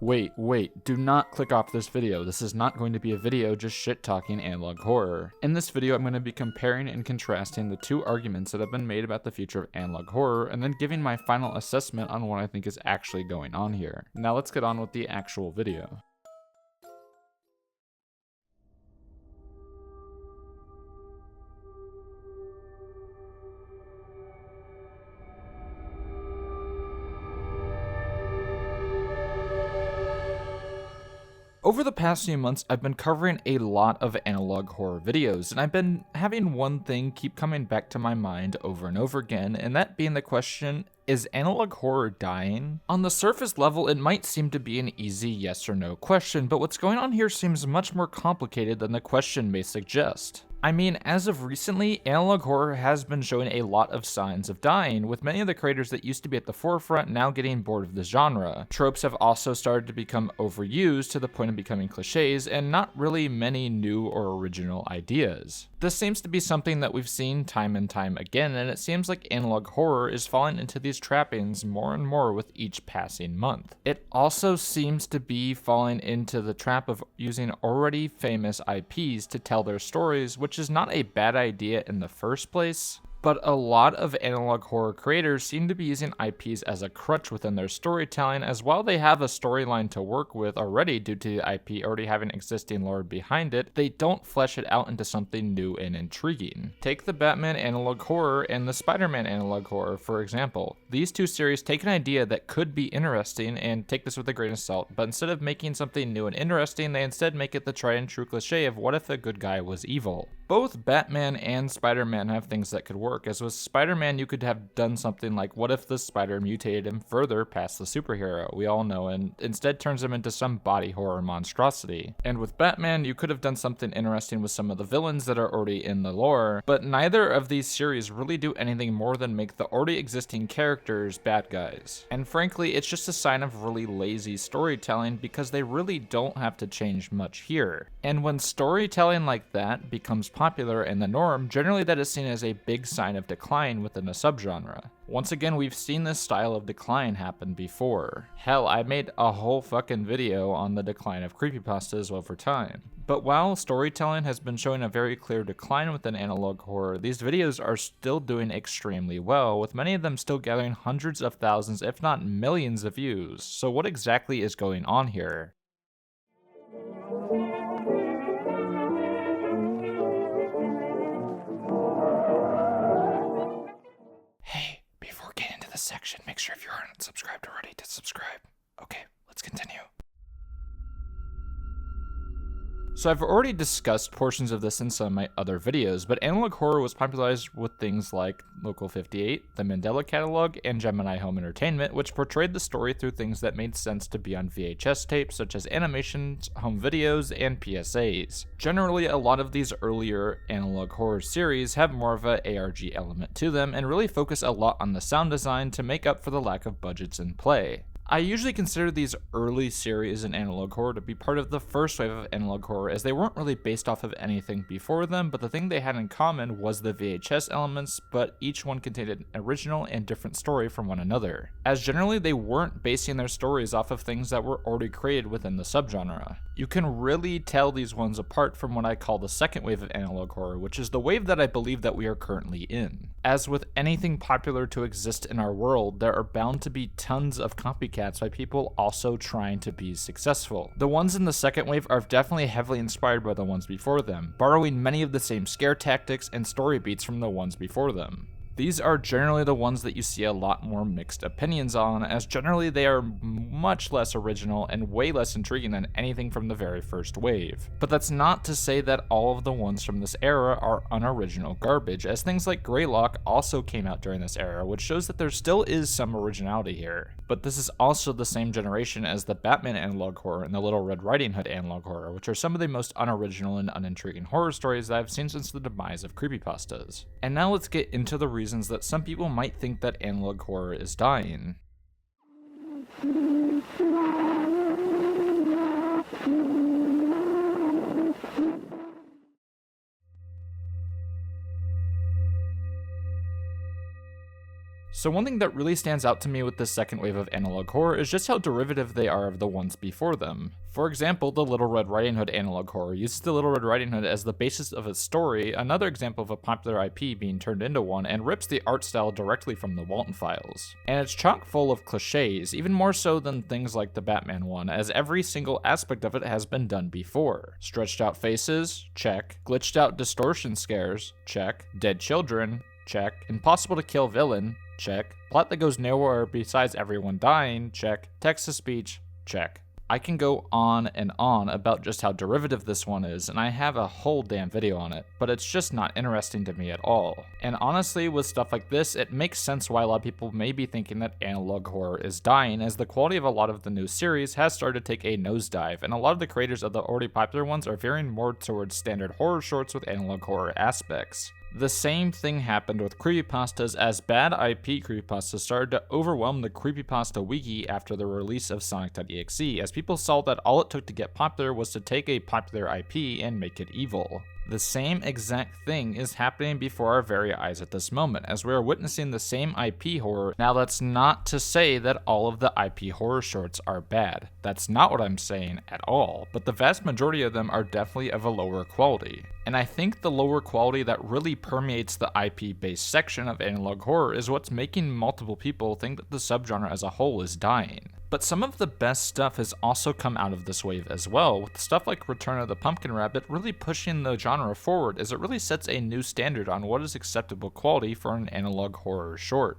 Wait, do not click off this video. This is not going to be a video just shit-talking analog horror. In this video, I'm going to be comparing and contrasting the two arguments that have been made about the future of analog horror, and then giving my final assessment on what I think is actually going on here. Now let's get on with the actual video. Over the past few months, I've been covering a lot of analog horror videos, and I've been having one thing keep coming back to my mind over and over again, and that being the question, is analog horror dying? On the surface level, it might seem to be an easy yes or no question, but what's going on here seems much more complicated than the question may suggest. I mean, as of recently, analog horror has been showing a lot of signs of dying, with many of the creators that used to be at the forefront now getting bored of the genre. Tropes have also started to become overused to the point of becoming cliches, and not really many new or original ideas. This seems to be something that we've seen time and time again, and it seems like analog horror is falling into these trappings more and more with each passing month. It also seems to be falling into the trap of using already famous IPs to tell their stories, which is not a bad idea in the first place, but a lot of analog horror creators seem to be using IPs as a crutch within their storytelling, as while they have a storyline to work with already due to the IP already having existing lore behind it, they don't flesh it out into something new and intriguing. Take the Batman analog horror and the Spider-Man analog horror, for example. These two series take an idea that could be interesting and take this with a grain of salt, but instead of making something new and interesting, they instead make it the tried and true cliche of what if the good guy was evil. Both Batman and Spider-Man have things that could work, as with Spider-Man you could have done something like what if the spider mutated him further past the superhero we all know and instead turns him into some body horror monstrosity. And with Batman you could have done something interesting with some of the villains that are already in the lore, but neither of these series really do anything more than make the already existing characters bad guys. And frankly, it's just a sign of really lazy storytelling because they really don't have to change much here. And when storytelling like that becomes popular and the norm, generally that is seen as a big sign of decline within a subgenre. Once again, we've seen this style of decline happen before. Hell, I made a whole fucking video on the decline of creepypastas over time. But while storytelling has been showing a very clear decline within analog horror, these videos are still doing extremely well, with many of them still gathering hundreds of thousands, if not millions of views. So what exactly is going on here? Hey, before getting into this section, make sure if you aren't subscribed already to subscribe. Okay, let's continue. So I've already discussed portions of this in some of my other videos, but analog horror was popularized with things like Local 58, the Mandela Catalog, and Gemini Home Entertainment, which portrayed the story through things that made sense to be on VHS tapes, such as animations, home videos, and PSAs. Generally, a lot of these earlier analog horror series have more of a ARG element to them, and really focus a lot on the sound design to make up for the lack of budgets in play. I usually consider these early series in analog horror to be part of the first wave of analog horror, as they weren't really based off of anything before them, but the thing they had in common was the VHS elements, but each one contained an original and different story from one another, as generally they weren't basing their stories off of things that were already created within the subgenre. You can really tell these ones apart from what I call the second wave of analog horror, which is the wave that I believe that we are currently in. As with anything popular to exist in our world, there are bound to be tons of copycats by people also trying to be successful. The ones in the second wave are definitely heavily inspired by the ones before them, borrowing many of the same scare tactics and story beats from the ones before them. These are generally the ones that you see a lot more mixed opinions on, as generally they are much less original and way less intriguing than anything from the very first wave. But that's not to say that all of the ones from this era are unoriginal garbage, as things like Greylock also came out during this era, which shows that there still is some originality here. But this is also the same generation as the Batman analog horror and the Little Red Riding Hood analog horror, which are some of the most unoriginal and unintriguing horror stories that I've seen since the demise of creepypastas. And now let's get into the reasons that some people might think that analog horror is dying. So one thing that really stands out to me with this second wave of analog horror is just how derivative they are of the ones before them. For example, the Little Red Riding Hood analog horror uses the Little Red Riding Hood as the basis of its story, another example of a popular IP being turned into one, and rips the art style directly from the Walton Files. And it's chock full of cliches, even more so than things like the Batman one, as every single aspect of it has been done before. Stretched out faces? Check. Glitched out distortion scares? Check. Dead children? Check. Impossible to kill villain? Check. Plot that goes nowhere besides everyone dying? Check. Text-to-speech? Check. I can go on and on about just how derivative this one is, and I have a whole damn video on it, but it's just not interesting to me at all. And honestly, with stuff like this, it makes sense why a lot of people may be thinking that analog horror is dying, as the quality of a lot of the new series has started to take a nosedive, and a lot of the creators of the already popular ones are veering more towards standard horror shorts with analog horror aspects. The same thing happened with creepypastas, as bad IP creepypastas started to overwhelm the creepypasta wiki after the release of Sonic.exe, as people saw that all it took to get popular was to take a popular IP and make it evil. The same exact thing is happening before our very eyes at this moment, as we are witnessing the same IP horror. Now that's not to say that all of the IP horror shorts are bad. That's not what I'm saying at all, but the vast majority of them are definitely of a lower quality. And I think the lower quality that really permeates the IP-based section of analog horror is what's making multiple people think that the subgenre as a whole is dying. But some of the best stuff has also come out of this wave as well, with stuff like Return of the Pumpkin Rabbit really pushing the genre forward, as it really sets a new standard on what is acceptable quality for an analog horror short.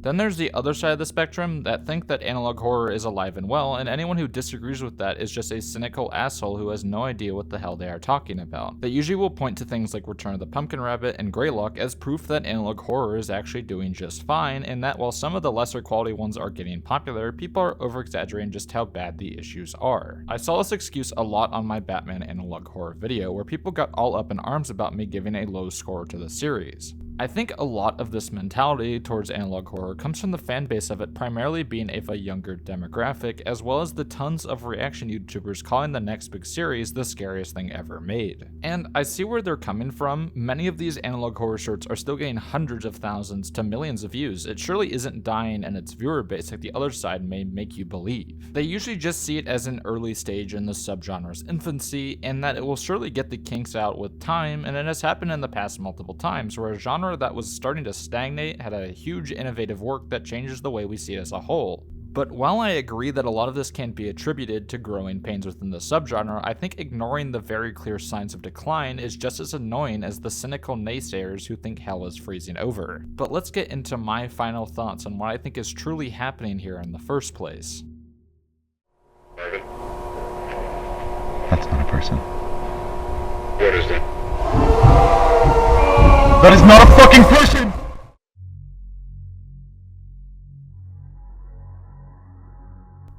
Then there's the other side of the spectrum that think that analog horror is alive and well, and anyone who disagrees with that is just a cynical asshole who has no idea what the hell they are talking about. They usually will point to things like Return of the Pumpkin Rabbit and Greylock as proof that analog horror is actually doing just fine, and that while some of the lesser quality ones are getting popular, people are over-exaggerating just how bad the issues are. I saw this excuse a lot on my Batman analog horror video, where people got all up in arms about me giving a low score to the series. I think a lot of this mentality towards analog horror comes from the fan base of it primarily being of a younger demographic, as well as the tons of reaction YouTubers calling the next big series the scariest thing ever made. And I see where they're coming from. Many of these analog horror shorts are still getting hundreds of thousands to millions of views. It surely isn't dying in its viewer base like the other side may make you believe. They usually just see it as an early stage in the subgenre's infancy, and that it will surely get the kinks out with time, and it has happened in the past multiple times, where a genre that was starting to stagnate had a huge innovative work that changes the way we see it as a whole. But while I agree that a lot of this can be attributed to growing pains within the subgenre, I think ignoring the very clear signs of decline is just as annoying as the cynical naysayers who think hell is freezing over. But let's get into my final thoughts on what I think is truly happening here in the first place. That's not a person. What is that? That is not a fucking person!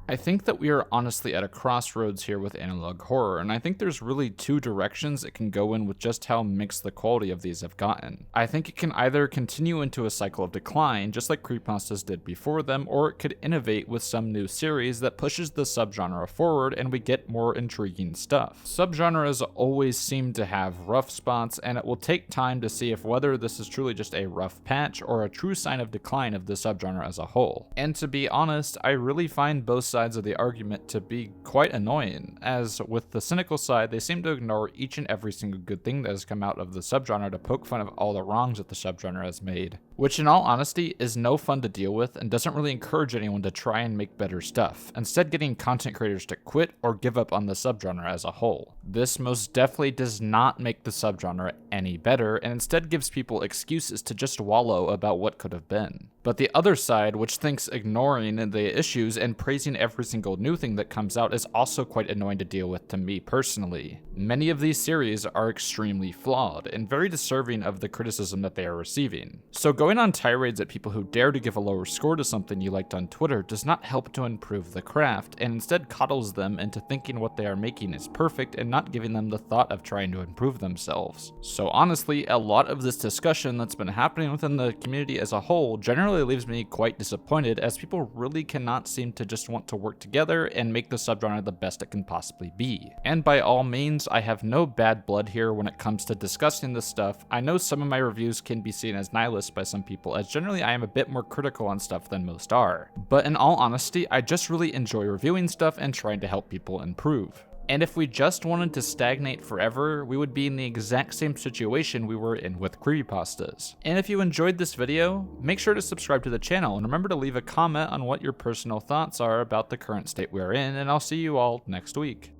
I think that we are honestly at a crossroads here with analog horror, and I think there's really two directions it can go in with just how mixed the quality of these have gotten. I think it can either continue into a cycle of decline, just like creepypastas did before them, or it could innovate with some new series that pushes the subgenre forward and we get more intriguing stuff. Subgenres always seem to have rough spots, and it will take time to see if whether this is truly just a rough patch or a true sign of decline of the subgenre as a whole. And to be honest, I really find both sides of the argument to be quite annoying, as with the cynical side, they seem to ignore each and every single good thing that has come out of the subgenre to poke fun of all the wrongs that the subgenre has made, which in all honesty is no fun to deal with and doesn't really encourage anyone to try and make better stuff, instead getting content creators to quit or give up on the subgenre as a whole. This most definitely does not make the subgenre any better, and instead gives people excuses to just wallow about what could have been. But the other side, which thinks ignoring the issues and praising every single new thing that comes out, is also quite annoying to deal with to me personally. Many of these series are extremely flawed and very deserving of the criticism that they are receiving. So going on tirades at people who dare to give a lower score to something you liked on Twitter does not help to improve the craft, and instead coddles them into thinking what they are making is perfect and not giving them the thought of trying to improve themselves. So honestly, a lot of this discussion that's been happening within the community as a whole generally generally leaves me quite disappointed, as people really cannot seem to just want to work together and make the subgenre the best it can possibly be. And by all means, I have no bad blood here when it comes to discussing this stuff. I know some of my reviews can be seen as nihilist by some people, as generally I am a bit more critical on stuff than most are. But in all honesty, I just really enjoy reviewing stuff and trying to help people improve. And if we just wanted to stagnate forever, we would be in the exact same situation we were in with creepypastas. And if you enjoyed this video, make sure to subscribe to the channel and remember to leave a comment on what your personal thoughts are about the current state we are in, and I'll see you all next week.